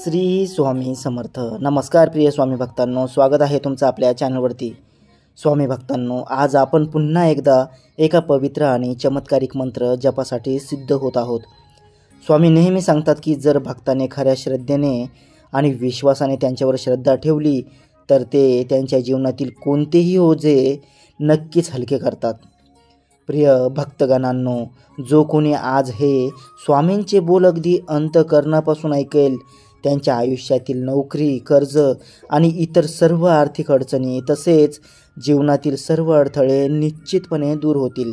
श्री स्वामी समर्थ. नमस्कार प्रिय स्वामी भक्तांनो, स्वागत आहे तुमचं आपल्या चॅनलवरती. स्वामी भक्तांनो, आज आपण पुन्हा एकदा एका पवित्र आणि चमत्कारिक मंत्र जपासाठी सिद्ध होत आहोत. स्वामी नेहमी सांगतात की जर भक्ताने खऱ्या श्रद्धेने आणि विश्वासाने त्यांच्यावर श्रद्धा ठेवली तर ते त्यांच्या जीवनातील कोणतेही ओझे नक्कीच हलके करतात. प्रिय भक्तगणांनो, जो कोणी आज हे स्वामींचे बोल अगदी अंतःकरणापासून ऐकेल त्यांच्या आयुष्यातील नोकरी, कर्ज आणि इतर सर्व आर्थिक अडचणी तसेच जीवनातील सर्व अडथळे निश्चितपणे दूर होतील.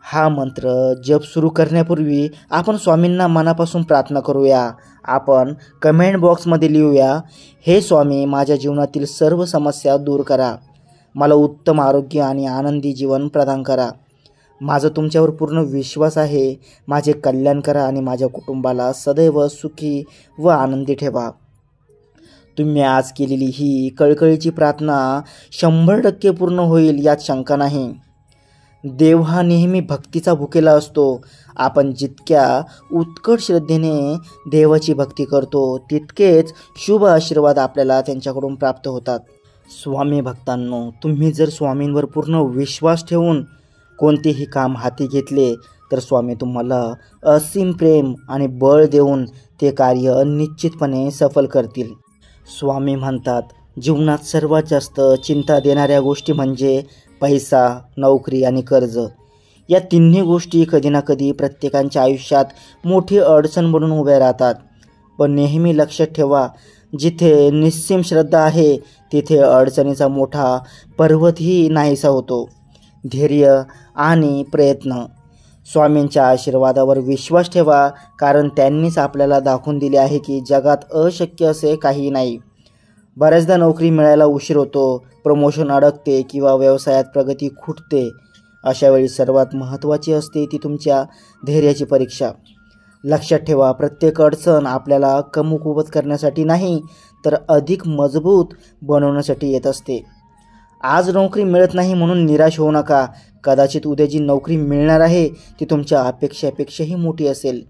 हा मंत्र जप सुरू करण्यापूर्वी आपण स्वामींना मनापासून प्रार्थना करूया. आपण कमेंट बॉक्समध्ये लिहूया, हे स्वामी माझ्या जीवनातील सर्व समस्या दूर करा, मला उत्तम आरोग्य आणि आनंदी जीवन प्रदान करा. माझा तुमच्यावर पूर्ण विश्वास आहे. माझे कल्याण करा आणि माझ्या कुटुंबाला सदैव सुखी व आनंदी ठेवा. तुम्ही आज केलेली ही कळकळीची प्रार्थना 100% पूर्ण होईल यात शंका नाही. देव हा नेहमी भक्तीचा भुकेला असतो. आपण जितक्या उत्कट श्रद्धेने देवाची भक्ती करतो तितकेच शुभ आशीर्वाद आपल्याला त्यांच्याकडून प्राप्त होतात. स्वामी भक्तांनो, तुम्ही जर स्वामींवर पूर्ण विश्वास ठेवून कोणतेही काम हाती घेतले तर स्वामी तुम्हाला असीम प्रेम आणि बळ देऊन ते कार्य निश्चितपणे सफल करतील. स्वामी म्हणतात, जीवनात सर्वात जास्त चिंता देणाऱ्या गोष्टी म्हणजे पैसा, नोकरी आणि कर्ज. या तिन्ही गोष्टी कधी ना कधी प्रत्येकाच्या आयुष्यात मोठी अडचण बनून उभ्या राहतात. पण नेहमी लक्षात ठेवा, जिथे निस्सीम श्रद्धा आहे तिथे अडचणीचा मोठा पर्वतही नाहीसा होतो. धैर्य आणि प्रयत्न. स्वामींच्या आशीर्वादावर विश्वास ठेवा, कारण त्यांनीच आपल्याला दाखवून दिले आहे की जगात अशक्य असे काही नाही. बऱ्याचदा नोकरी मिळायला उशीर होतो, प्रमोशन अडकते किंवा व्यवसायात प्रगती खुंटते. अशावेळी सर्वात महत्त्वाची असते ती तुमच्या धैर्याची परीक्षा. लक्षात ठेवा, प्रत्येक अडचण आपल्याला कमकुवत करण्यासाठी नाही तर अधिक मजबूत बनवण्यासाठी येत असते. आज नोकरी मिळत नाही म्हणून निराश होऊ नका. कदाचित उद्या जी नोकरी मिळणार आहे ती तुमच्या अपेक्षेपेक्षाही मोठी असेल.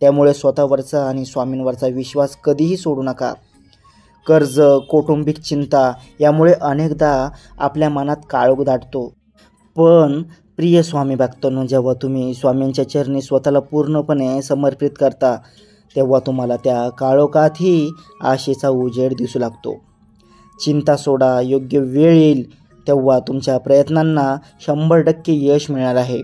त्यामुळे स्वतःवरचा आणि स्वामींवरचा विश्वास कधीही सोडू नका. कर्ज, कौटुंबिक चिंता यामुळे अनेकदा आपल्या मनात काळोख दाटतो. पण प्रिय स्वामी भक्तांनो, जेव्हा तुम्ही स्वामींच्या चरणी स्वतःला पूर्णपणे समर्पित करता तेव्हा तुम्हाला त्या काळोखातही आशेचा उजेड दिसू लागतो. चिंता सोडा, योग्य वेळ येईल तेव्हा तुमच्या प्रयत्नांना 100% यश मिळणार आहे.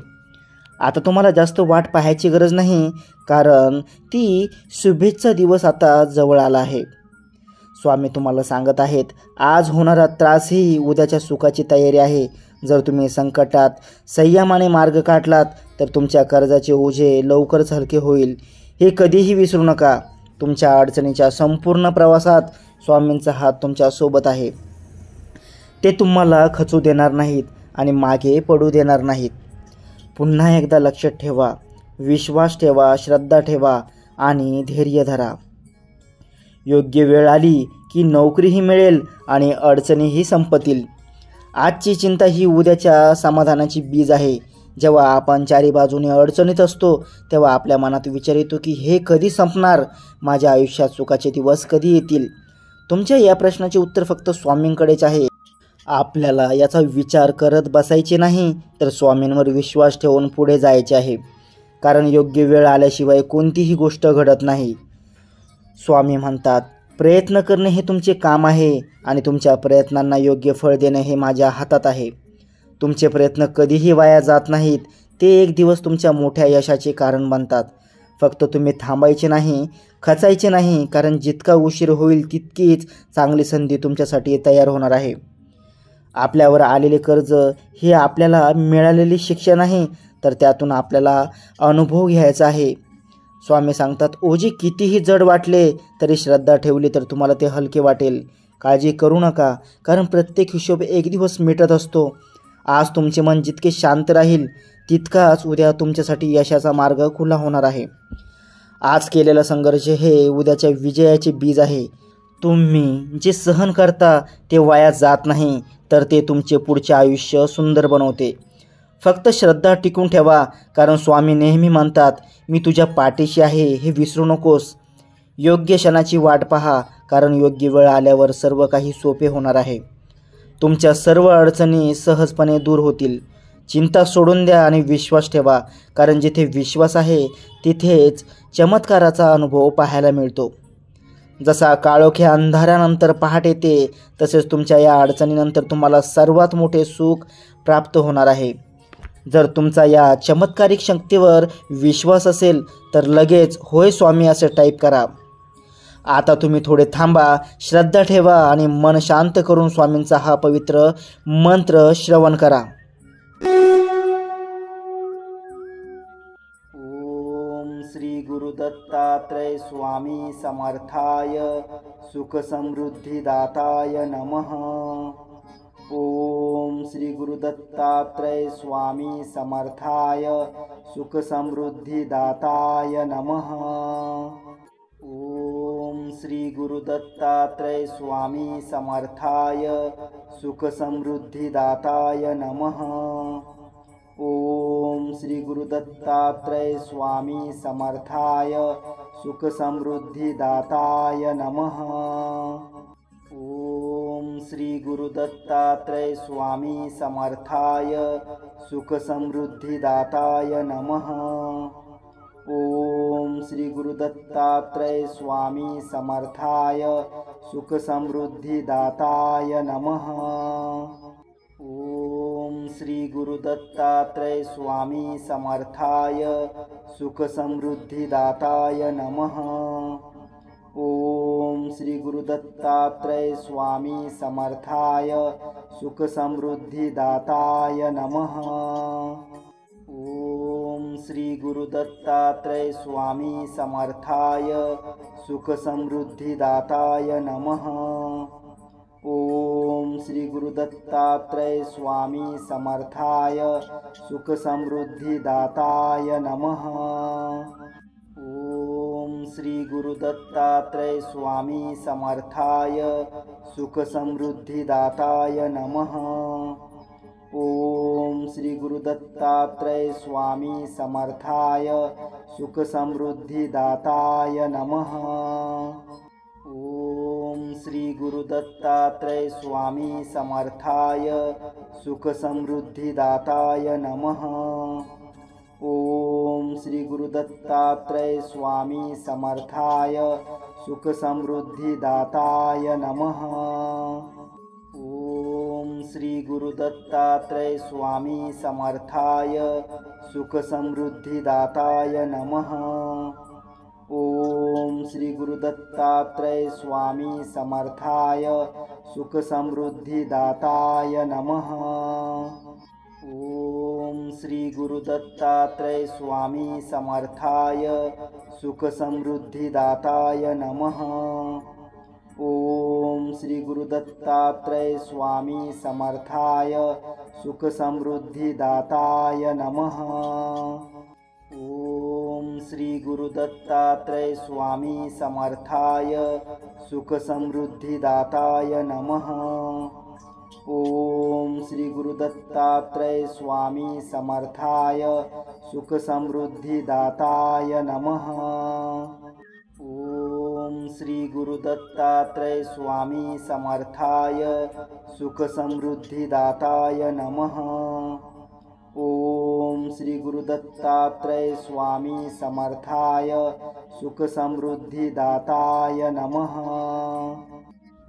आता तुम्हाला जास्त वाट पाहायची गरज नाही, कारण ती शुभेच्छा दिवस आता जवळ आला आहे. स्वामी तुम्हाला सांगत आहेत, आज होणारा त्रासही उद्याच्या सुखाची तयारी आहे. जर तुम्ही संकटात संयमाने मार्ग काढलात तर तुमच्या कर्जाचे ओझे लवकरच हलके होईल. हे कधीही विसरू नका. तुमच्या अडचणीच्या संपूर्ण प्रवासात स्वामींचा हात तुमच्या सोबत आहे. ते तुम्हाला खचू देणार नाहीत आणि मागे पडू देणार नाहीत. पुन्हा एकदा लक्षात ठेवा, विश्वास ठेवा, श्रद्धा ठेवा आणि धैर्य धरा. योग्य वेळ आली की नोकरीही मिळेल आणि अडचणीही संपतील. आजची चिंता ही उद्याच्या समाधानाची बीज आहे. जेव्हा आपण चारी बाजूने अडचणीत असतो तेव्हा आपल्या मनात विचार येतो की हे कधी संपणार, माझ्या आयुष्यात सुखाचे दिवस कधी येतील. तुमच्या या प्रश्नाचे उत्तर फक्त स्वामींकडेच आहे. आपल्याला याचा विचार करत बसायचे नाही तर स्वामींवर विश्वास ठेवून पुढे जायचे आहे, कारण योग्य वेळ आल्याशिवाय कोणतीही गोष्ट घडत नाही. स्वामी म्हणतात, प्रयत्न करणे हे तुमचे काम आहे आणि तुमच्या प्रयत्नांना योग्य फळ देणे हे माझ्या हातात आहे. तुमचे प्रयत्न कधीही वाया जात नाहीत. ते एक दिवस तुमच्या मोठ्या यशाचे कारण बनतात. फक्त तुम्ही थांबायचे नाही, खचायचे नाही, कारण जितका उशीर होईल तितकीच चांगली संधी तुमच्यासाठी तयार होणार आहे. आपल्यावर आलेले कर्ज हे आपल्याला मिळालेली शिक्षा नाही तर त्यातून आपल्याला अनुभव घ्यायचा आहे. स्वामी सांगतात, ओझे कितीही जड वाटले तरी श्रद्धा ठेवली तर तुम्हाला ते हलके वाटेल. काळजी करू नका, कारण प्रत्येक हिशोब एक दिवस मिटत असतो. आज तुमचे मन जितके शांत राहील तितकाच उद्या तुमच्यासाठी यशाचा मार्ग खुला होणार आहे. आज केलेला संघर्ष हे उद्याच्या विजयाचे बीज आहे. तुम्ही जे सहन करता ते वाया जात नाही तर ते तुमचे पुढचे आयुष्य सुंदर बनवते. फक्त श्रद्धा टिकून ठेवा, कारण स्वामी नेहमी म्हणतात, मी तुझ्या पाठीशी आहे हे विसरू नकोस. योग्य क्षणाची वाट पहा, कारण योग्य वेळ आल्यावर सर्व काही सोपे होणार आहे. तुमच्या सर्व अडचणी सहजपणे दूर होतील. चिंता सोडून द्या आणि विश्वास ठेवा, कारण जिथे विश्वास आहे तिथेच चमत्काराचा अनुभव पाहायला मिळतो. जसा काळोख्या अंधारानंतर पहाट येते, तसेच तुमच्या या अडचणीनंतर तुम्हाला सर्वात मोठे सुख प्राप्त होणार आहे. जर तुमचा या चमत्कारिक शक्तीवर विश्वास असेल तर लगेच होय स्वामी असे टाईप करा. आता तुम्ही थोडे थांबा, श्रद्धा ठेवा आणि मन शांत करून स्वामींचा हा पवित्र मंत्र श्रवण करा. ओम श्री गुरुदत्तात्रय स्वामी समर्थाय सुख समृद्धी दाताय नमः. ओम श्री गुरुदत्तात्रय स्वामी समर्थाय सुख समृद्धी दाताय नमः. ओम श्री गुरुदत्तात्रय स्वामी समर्थाय सुख समृद्धी दाताय नमः. ओम श्री गुरुदत्तात्रय स्वामी समर्थाय सुख समृद्धी दाताय नमः. ओम श्री गुरुदत्तात्रय स्वामी समर्थाय सुख समृद्धी दाताय नमः. ओम श्री गुरुदत्तात्रय स्वामी समर्थाय सुख समृद्धी दाताय नमः. ओम श्री गुरुदत्तात्रय स्वामी समर्थाय सुख समृद्धी दाताय नमः. ओम श्री गुरुदत्तात्रय स्वामी समर्थाय सुख समृद्धी दाताय नमः. ओम श्री गुरुदत्तात्रय स्वामी समर्थाय सुख समृद्धी दाताय नमः. ओम श्री गुरुदत्तात्रय स्वामी समर्थाय सुख समृद्धी दाताय नमः. ओम श्री गुरुदत्तात्रय स्वामी समर्थाय सुख समृद्धी दाताय नमः. ओम श्री गुरुदत्तात्रय स्वामी समर्थाय सुख समृद्धी दाताय नमः. ओम श्री गुरुदत्तात्रय स्वामी समर्थाय सुख समृद्धी दाताय नमः. ओम श्री गुरुदत्तात्रय स्वामी समर्थाय सुख समृद्धी दाताय नमः. ओम श्री गुरुदत्तात्रय स्वामी समर्थाय सुख समृद्धी दाताय नमः. ओम श्री गुरुदत्तात्रय स्वामी समर्थाय सुख समृद्धी दाताय नमः. ओम श्री गुरुदत्तात्रय स्वामी समर्थाय सुख समृद्धी दाताय नमः. ओम श्री गुरुदत्तात्रय स्वामी समर्थाय सुख समृद्धी दाताय नमः. ओम श्री गुरुदत्तात्रय स्वामी समर्थाय सुख समृद्धी दाताय नमः. ओम श्री गुरुदत्तात्रय स्वामी समर्थाय सुख समृद्धी दाताय नमः. ओम श्री गुरुदत्तात्रय स्वामी समर्थाय सुख समृद्धी दाताय नमः. ओम श्री गुरुदत्तात्रय स्वामी समर्थाय सुख समृद्धी दाताय नमः.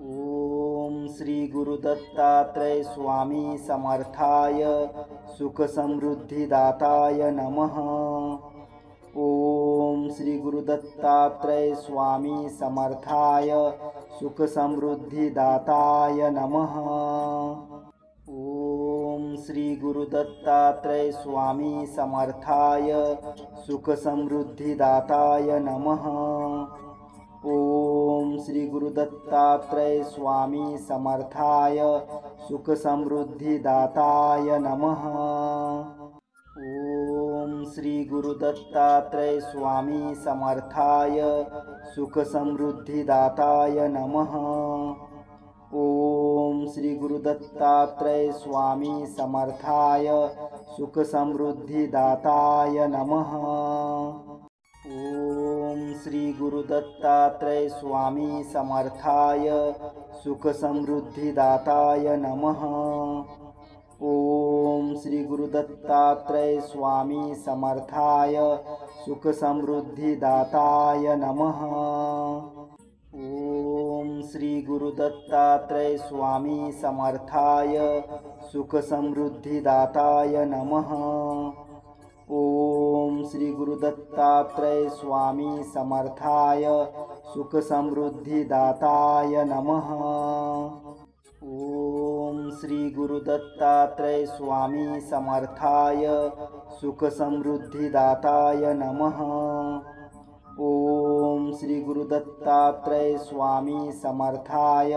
ओम श्री गुरुदत्तात्रय स्वामी समर्थाय सुख समृद्धी दाताय नमः. ओम श्री गुरुदत्तात्रय स्वामी समर्थाय सुख समृद्धी दाताय नमः. ओम श्री गुरुदत्तात्रय स्वामी समर्थाय सुख समृद्धी दाताय नमः. ओम श्री गुरुदत्तात्रय स्वामी समर्थाय सुख समृद्धी दाताय नमः. ओम श्री गुरुदत्तात्रय स्वामी समर्थाय सुख समृद्धी दाताय नमः. ओम श्री गुरुदत्तात्रय स्वामी समर्थाय सुख समृद्धी दाताय नमः. ओम श्री गुरुदत्तात्रेय स्वामी समर्थाय सुख समृद्धिदाताय नमः। ओम श्री गुरुदत्तात्रेय स्वामी समर्थाय सुख समृद्धिदाताय नमः। ओम श्री गुरुदत्तात्रेय स्वामी समर्थाय सुख समृद्धिदाताय नमः। ओम श्री गुरुदत्तात्रेय स्वामी समर्थाय सुख समृद्धिदाताय नमः। ओम श्री गुरुदत्तात्रेय स्वामी समर्थाय सुख समृद्धिदाताय नमः। ओम श्री गुरुदत्तात्रेय स्वामी समर्थाय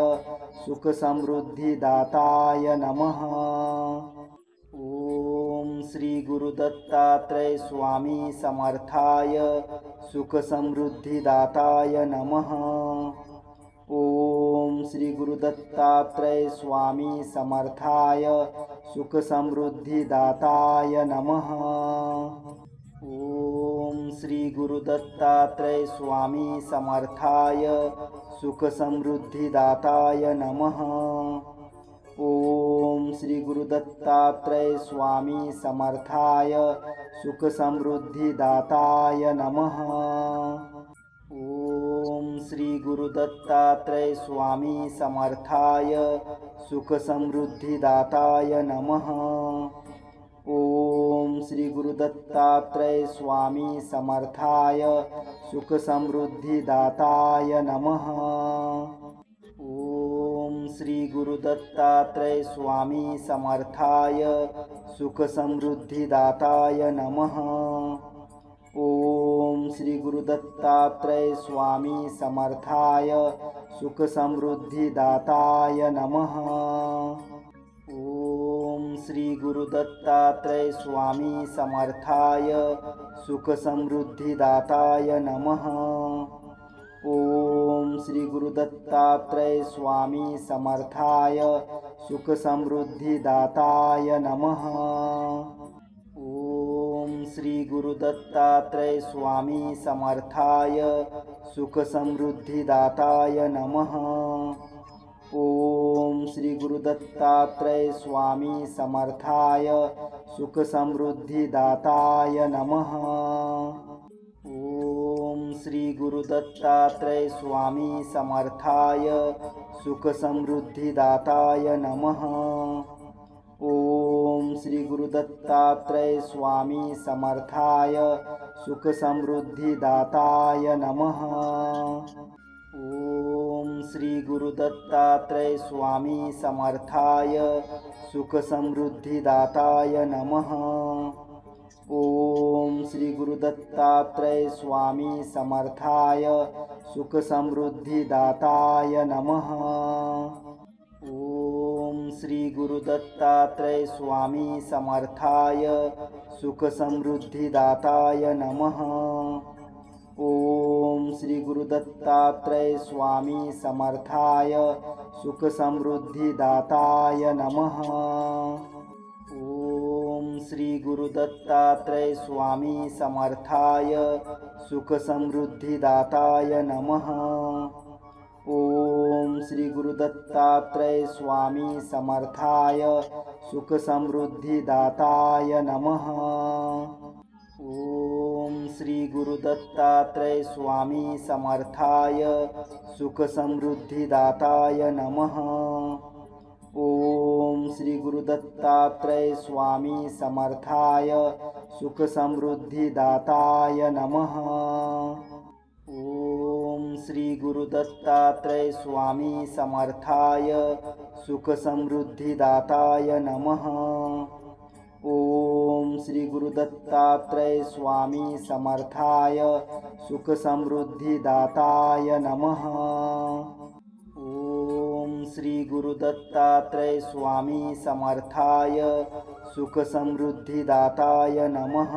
सुख समृद्धिदाताय नमः। ओम श्री गुरुदत्तात्रेय स्वामी समर्थाय सुख समृद्धिदाताय नमः। ओम श्री गुरुदत्तात्रेय स्वामी समर्थाय सुख समृद्धिदाताय नमः। ओम श्री गुरुदत्तात्रेय स्वामी समर्थाय सुख समृद्धिदाताय नमः। ओम श्री गुरुदत्तात्रेय स्वामी समर्थाय सुख समृद्धिदाताय नमः। ओम श्री गुरुदत्तात्रेय स्वामी समर्थाय सुख समृद्धिदाताय नमः। ओम श्री गुरुदत्तात्रेय स्वामी समर्थाय सुख समृद्धिदाताय नमः। ओम श्री गुरुदत्तात्रेय स्वामी समर्थाय सुख समृद्धिदाताय नमः। ओम श्री गुरुदत्तात्रेय स्वामी समर्थाय सुख समृद्धिदाताय नमः। ओम श्री गुरुदत्तात्रेय स्वामी समर्थाय सुख समृद्धिदाताय नमः। ओम श्री गुरुदत्तात्रेय स्वामी समर्थाय सुख समृद्धिदाताय नमः। ओम श्री गुरुदत्तात्रेय स्वामी समर्थाय सुख समृद्धिदाताय नमः। ओम श्री गुरुदत्तात्रेय स्वामी समर्थाय सुख समृद्धिदाताय नमः। ओम श्री गुरुदत्तात्रेय स्वामी समर्थाय सुख समृद्धिदाताय नमः। ओम श्री गुरुदत्तात्रेय स्वामी समर्थाय सुख समृद्धिदाताय नमः। ओम श्री गुरुदत्तात्रेय स्वामी समर्थाय सुख समृद्धिदाताय नमः। ओम श्री गुरुदत्तात्रेय स्वामी समर्थाय सुख समृद्धिदाताय नमः। ओम श्री गुरुदत्तात्रेय स्वामी समर्थाय सुख समृद्धिदाताय नमः। ओम श्री गुरुदत्तात्रेय स्वामी समर्थाय सुख समृद्धिदाताय नमः। ओम श्री गुरुदत्तात्रेय स्वामी समर्थाय सुख समृद्धिदाताय नमः। ओम श्री गुरुदत्तात्रेय स्वामी समर्थाय सुख समृद्धिदाताय नमः। ओम श्री गुरुदत्तात्रेय स्वामी समर्थाय सुख समृद्धिदाताय नमः। ओम श्री गुरुदत्तात्रेय स्वामी समर्थाय सुख समृद्धिदाताय नमः। ओम श्री गुरुदत्तात्रेय स्वामी समर्थाय सुख समृद्धिदाताय नमः। ओम श्री गुरुदत्तात्रेय स्वामी समर्थाय सुख समृद्धिदाताय नमः। ओम श्री गुरुदत्तात्रेय स्वामी समर्थाय सुख समृद्धिदाताय नमः।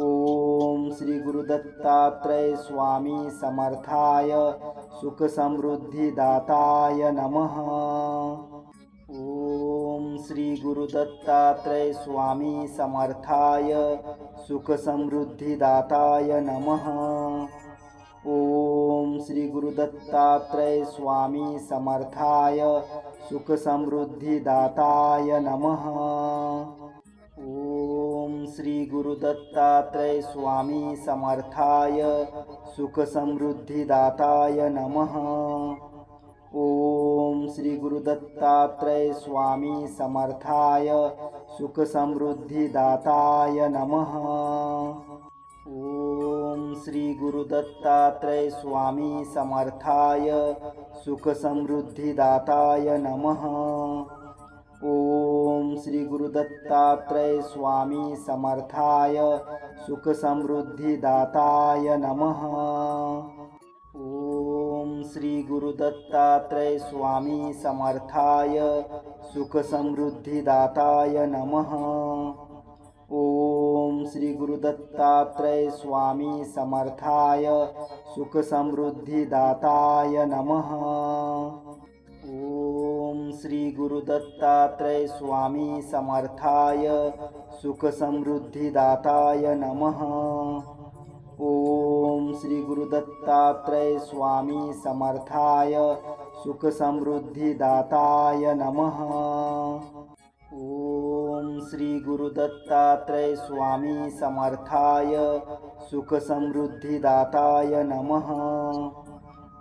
ओम श्री गुरुदत्तात्रेय स्वामी समर्थाय सुख समृद्धिदाताय नमः। ओम श्री गुरुदत्तात्रेय स्वामी समर्थाय सुख समृद्धिदाताय नमः। ओम श्री गुरुदत्तात्रेय स्वामी समर्थाय सुख समृद्धिदाताय नमः। ओम श्री गुरुदत्तात्रेय स्वामी समर्थाय सुख समृद्धिदाताय नमः। ओम श्री गुरुदत्तात्रेय स्वामी समर्थाय सुख समृद्धिदाताय नमः। ओम श्री गुरुदत्तात्रेय स्वामी समर्थाय सुख समृद्धिदाताय नमः। ओम श्री गुरुदत्तात्रेय स्वामी समर्थाय सुख समृद्धिदाताय नमः। ओम श्री गुरुदत्तात्रेय स्वामी समर्थाय सुख समृद्धिदाताय नमः। ओम श्री गुरुदत्तात्रेय स्वामी समर्थाय सुख समृद्धिदाताय नमः। ओम श्री गुरुदत्तात्रेय स्वामी समर्थाय सुख समृद्धिदाताय नमः। ओम श्री गुरुदत्तात्रेय स्वामी समर्थाय सुख समृद्धिदाताय नमः। ओम श्री गुरुदत्तात्रेय स्वामी समर्थाय सुख समृद्धिदाताय नमः।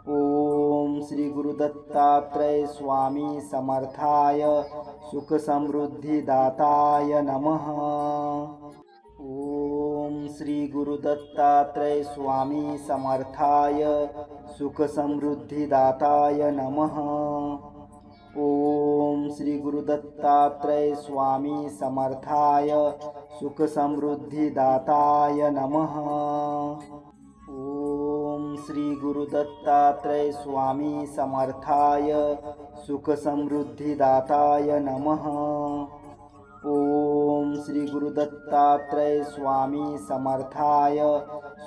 ओम श्री गुरुदत्तात्रेय स्वामी समर्थाय सुख समृद्धिदाताय नमः। ओम श्री गुरुदत्तात्रेय स्वामी समर्थाय सुख समृद्धिदाताय नमः। ओम श्री गुरुदत्तात्रेय स्वामी समर्थाय सुख समृद्धिदाताय नमः। ओम श्री गुरुदत्तात्रेय स्वामी समर्थाय सुख समृद्धिदाताय नमः। ओम श्री गुरुदत्तात्रेय स्वामी समर्थाय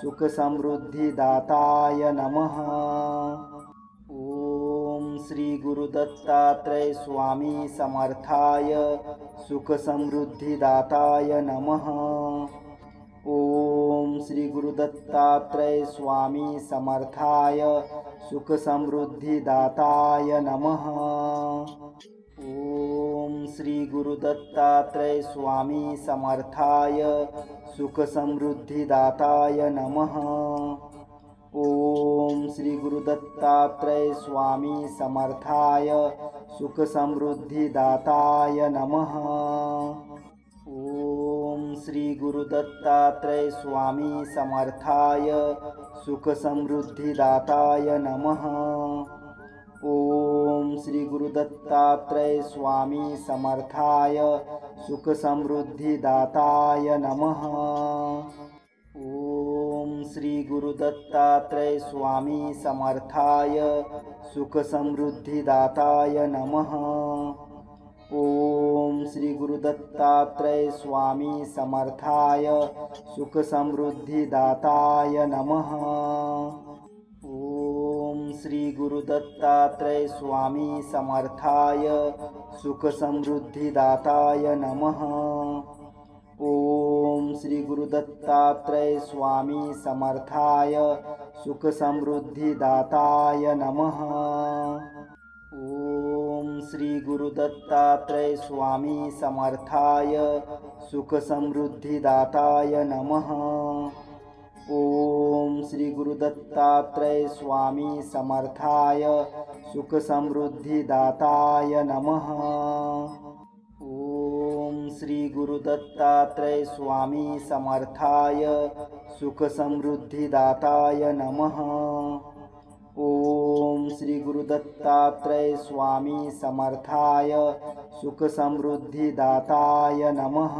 सुख समृद्धिदाताय नमः। ओम श्री गुरुदत्तात्रेय स्वामी समर्थाय सुख समृद्धिदाताय नमः। ओम श्री गुरुदत्तात्रेय स्वामी समर्थाय सुख समृद्धिदाताय नमः। ओम श्री गुरुदत्तात्रेय स्वामी समर्थाय सुख समृद्धिदाताय नमः। ओम श्री गुरुदत्तात्रेय स्वामी समर्थाय सुख समृद्धिदाताय नमः। ओम श्री गुरुदत्तात्रेय स्वामी समर्थाय सुख समृद्धिदाताय नमः। ओम श्री गुरुदत्तात्रेय स्वामी समर्थाय सुख समृद्धिदाताय नमः। ओम श्री गुरुदत्तात्रेय स्वामी समर्थाय सुख समृद्धिदाताय नमः। ओम श्री गुरुदत्तात्रेय स्वामी समर्थाय सुख समृद्धिदाताय नमः। ओम श्री गुरुदत्तात्रेय स्वामी समर्थाय सुख समृद्धिदाताय नमः। ओम श्री गुरुदत्तात्रेय स्वामी समर्थाय सुख समृद्धिदाताय नमः। ओम श्री गुरुदत्तात्रेय स्वामी समर्थाय सुख समृद्धिदाताय नमः। ओम श्री गुरुदत्तात्रेय स्वामी समर्थाय सुख समृद्धिदाताय नमः। ओम श्री गुरुदत्तात्रेय स्वामी समर्थाय सुख समृद्धिदाताय नमः। ओम श्री गुरुदत्तात्रेय स्वामी समर्थाय सुख समृद्धिदाताय नमः।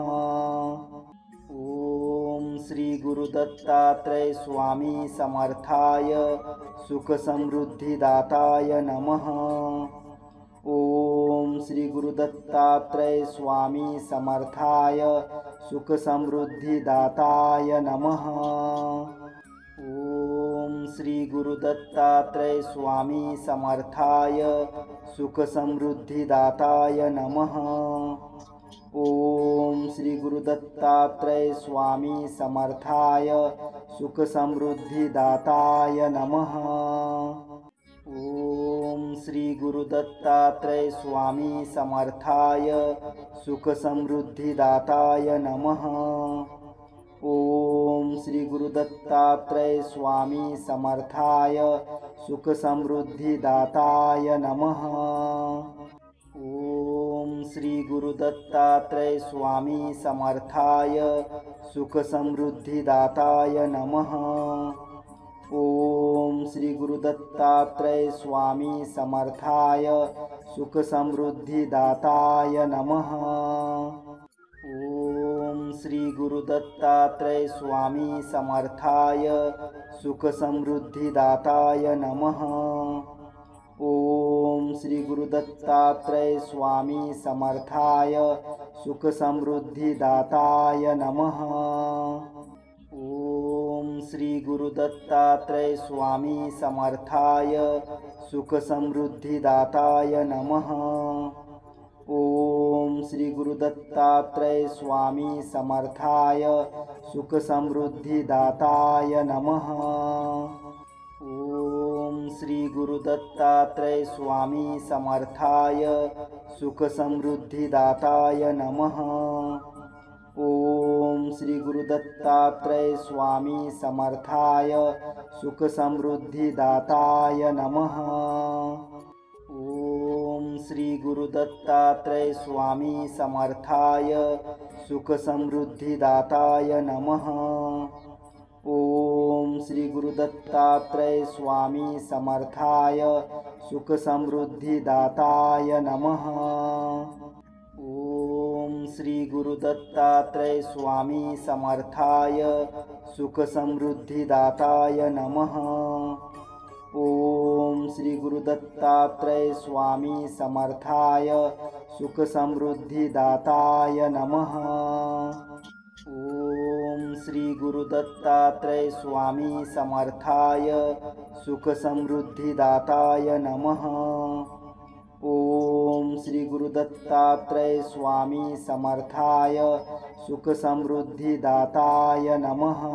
ओम श्री गुरुदत्तात्रेय स्वामी समर्थाय सुख समृद्धिदाताय नमः। ओम श्री गुरुदत्तात्रेय स्वामी समर्थाय सुख समृद्धिदाताय नमः। ओम श्री गुरुदत्तात्रेय स्वामी समर्थाय सुख समृद्धिदाताय नमः। ओम श्री गुरुदत्तात्रेय स्वामी समर्थाय सुख समृद्धिदाताय नमः। ओम श्री गुरुदत्तात्रेय स्वामी समर्थाय सुख समृद्धिदाताय नमः। ओम श्री गुरुदत्तात्रेय स्वामी समर्थाय सुख समृद्धिदाताय नमः। ओम श्री गुरुदत्तात्रेय स्वामी समर्थाय सुख समृद्धिदाताय नमः। ओम श्री गुरुदत्तात्रेय स्वामी समर्थाय सुख समृद्धिदाताय नमः। ओम श्री गुरुदत्तात्रेय स्वामी समर्थाय सुख समृद्धिदाताय नमः। ओम श्री गुरुदत्तात्रेय स्वामी समर्थाय सुख समृद्धिदाताय नमः। ओम श्री गुरुदत्तात्रेय स्वामी समर्थाय सुख समृद्धिदाताय नमः। ओम श्री गुरुदत्तात्रेय स्वामी समर्थाय सुख समृद्धिदाताय नमः। ओम श्री गुरुदत्तात्रेय स्वामी समर्थाय सुख समृद्धिदाताय नमः। ओम श्री गुरुदत्तात्रेय स्वामी समर्थाय सुख समृद्धिदाताय नमः। ओम श्री गुरुदत्तात्रेय स्वामी समर्थाय सुख समृद्धिदाताय नमः। ओम श्री गुरुदत्तात्रेय स्वामी समर्थाय सुख समृद्धिदाताय नमः। ओम श्री गुरुदत्तात्रेय स्वामी समर्थाय सुख समृद्धिदाताय नमः। ओम श्री गुरुदत्तात्रेय स्वामी समर्थाय सुख समृद्धिदाताय नमः। ओम श्री गुरुदत्तात्रेय स्वामी समर्थाय सुख समृद्धिदाताय नमः। ओम श्री गुरुदत्तात्रेय स्वामी समर्थाय सुख समृद्धिदाताय नमः।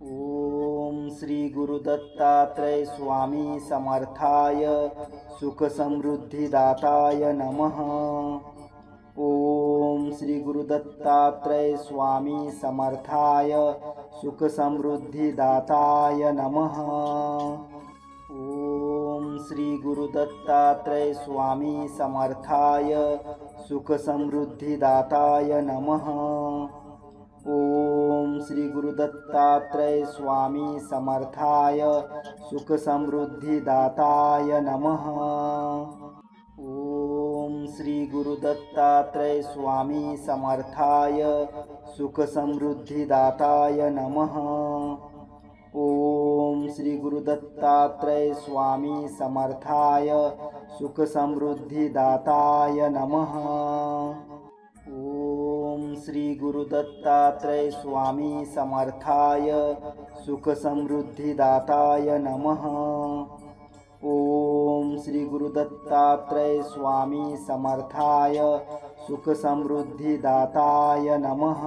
ओम श्री गुरुदत्तात्रेय स्वामी समर्थाय सुख समृद्धिदाताय नमः। ओम श्री गुरुदत्तात्रेय स्वामी समर्थाय सुख समृद्धिदाताय नमः। ओम श्री गुरुदत्तात्रेय स्वामी समर्थाय सुख समृद्धिदाताय नमः। ओम श्री गुरुदत्तात्रेय स्वामी समर्थाय सुख समृद्धिदाताय नमः। ओम श्री गुरुदत्तात्रेय स्वामी समर्थाय सुख समृद्धिदाताय नमः। ओम श्री गुरुदत्तात्रेय स्वामी समर्थाय सुख समृद्धिदाताय नमः। ओम श्री गुरुदत्तात्रेय स्वामी समर्थाय सुख समृद्धिदाताय नमः। ओम श्री गुरुदत्तात्रेय स्वामी समर्थाय सुख समृद्धिदाताय नमः।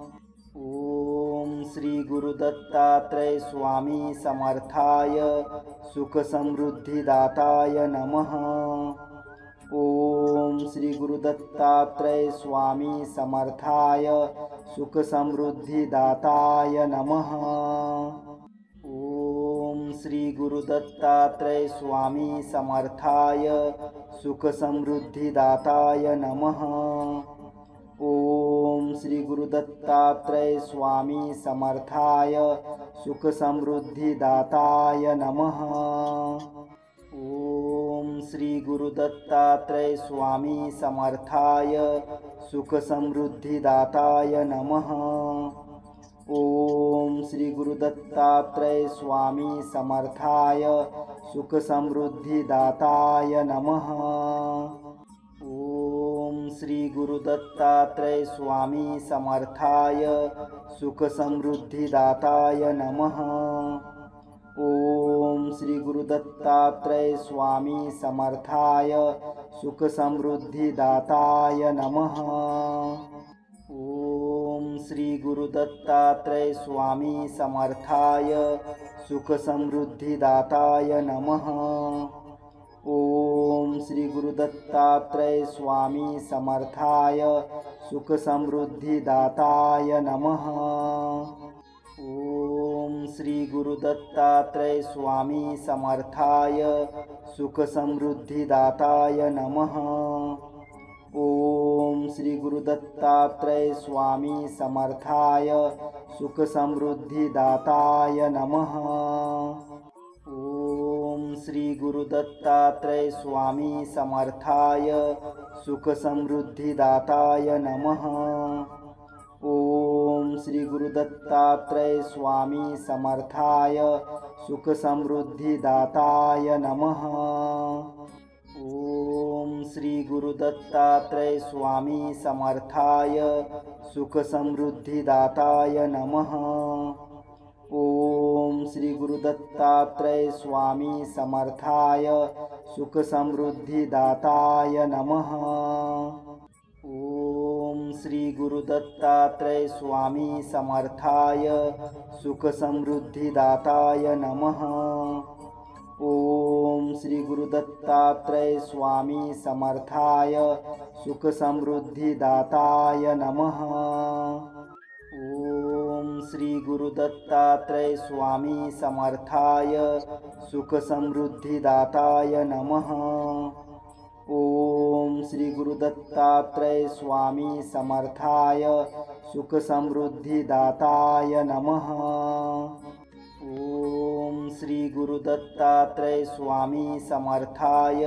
ओम श्री गुरुदत्तात्रेय स्वामी समर्थाय सुख समृद्धिदाताय नमः। ओम श्री गुरुदत्तात्रेय स्वामी समर्थाय सुख समृद्धिदाताय नमः। ओम श्री गुरुदत्तात्रेय स्वामी समर्थाय सुख समृद्धिदाताय नमः। ओम श्री गुरुदत्तात्रेय स्वामी समर्थाय सुख समृद्धिदाताय नमः। ओम श्री गुरुदत्तात्रेय स्वामी समर्थाय सुख समृद्धिदाताय नमः। ओम श्री गुरुदत्तात्रेय स्वामी समर्थाय सुख समृद्धिदाताय नमः। ओम श्री गुरुदत्तात्रेय स्वामी समर्थाय सुख समृद्धिदाताय नमः। ओम श्री गुरुदत्तात्रेय स्वामी समर्थाय सुख समृद्धिदाताय नमः। ओम श्री गुरुदत्तात्रेय स्वामी समर्थाय सुख समृद्धिदाताय नमः। ओम श्री गुरुदत्तात्रेय स्वामी समर्थाय सुख समृद्धिदाताय नमः। ओम श्री गुरुदत्तात्रेय स्वामी समर्थाय सुख समृद्धिदाताय नमः। ओम श्री गुरुदत्तात्रेय स्वामी समर्थाय सुख समृद्धिदाताय नमः। ओम श्री गुरुदत्तात्रेय स्वामी समर्थाय सुख समृद्धिदाताय नमः। ओम श्री गुरुदत्तात्रेय स्वामी समर्थाय सुख समृद्धिदाताय नमः। ओम श्री गुरुदत्तात्रेय स्वामी समर्थाय सुख समृद्धिदाताय नमः। ओम श्री गुरुदत्तात्रेय स्वामी समर्थाय सुख समृद्धिदाताय नमः। ओम श्री गुरुदत्तात्रेय स्वामी समर्थाय सुख समृद्धिदाताय नमः। ओम श्री गुरुदत्तात्रेय स्वामी समर्थाय सुख समृद्धिदाताय नमः। ओम श्री गुरुदत्तात्रेय स्वामी समर्थाय सुख समृद्धिदाताय नमः। ओम श्री गुरुदत्तात्रेय स्वामी समर्थाय सुख समृद्धिदाताय नमः। ओम श्री गुरुदत्तात्रेय स्वामी समर्थाय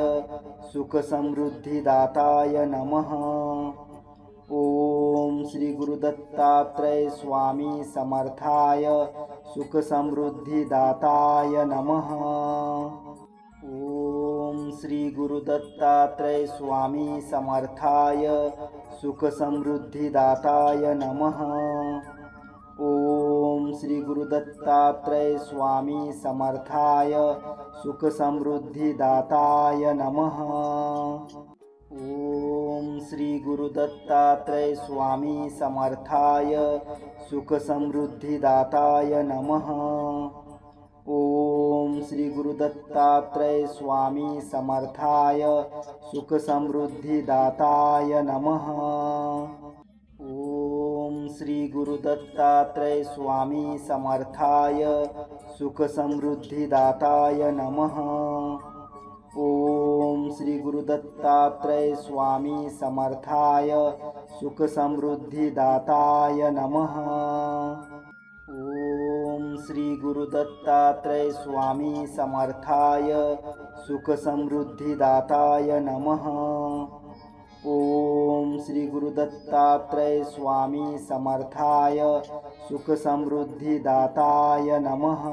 सुख समृद्धिदाताय नमः। ओम श्री गुरुदत्तात्रेय स्वामी समर्थाय सुख समृद्धिदाताय नमः। ओम श्री गुरुदत्तात्रेय स्वामी समर्थाय सुख समृद्धिदाताय नमः। ओम श्री गुरुदत्तात्रेय स्वामी समर्थाय सुख समृद्धिदाताय नमः। ओम श्री गुरुदत्तात्रेय स्वामी समर्थाय सुख समृद्धिदाताय नमः। ओम श्री गुरुदत्तात्रेय स्वामी समर्थाय सुख समृद्धिदाताय नमः। ओम श्री गुरुदत्तात्रेय स्वामी समर्थाय सुख समृद्धिदाताय नमः। ओम श्री गुरुदत्तात्रेय स्वामी समर्थाय सुख समृद्धिदाताय नमः। ओम श्री गुरुदत्तात्रेय स्वामी समर्थाय सुख समृद्धिदाताय नमः। ओम श्री गुरुदत्तात्रेय स्वामी समर्थाय सुख समृद्धिदाताय नमः।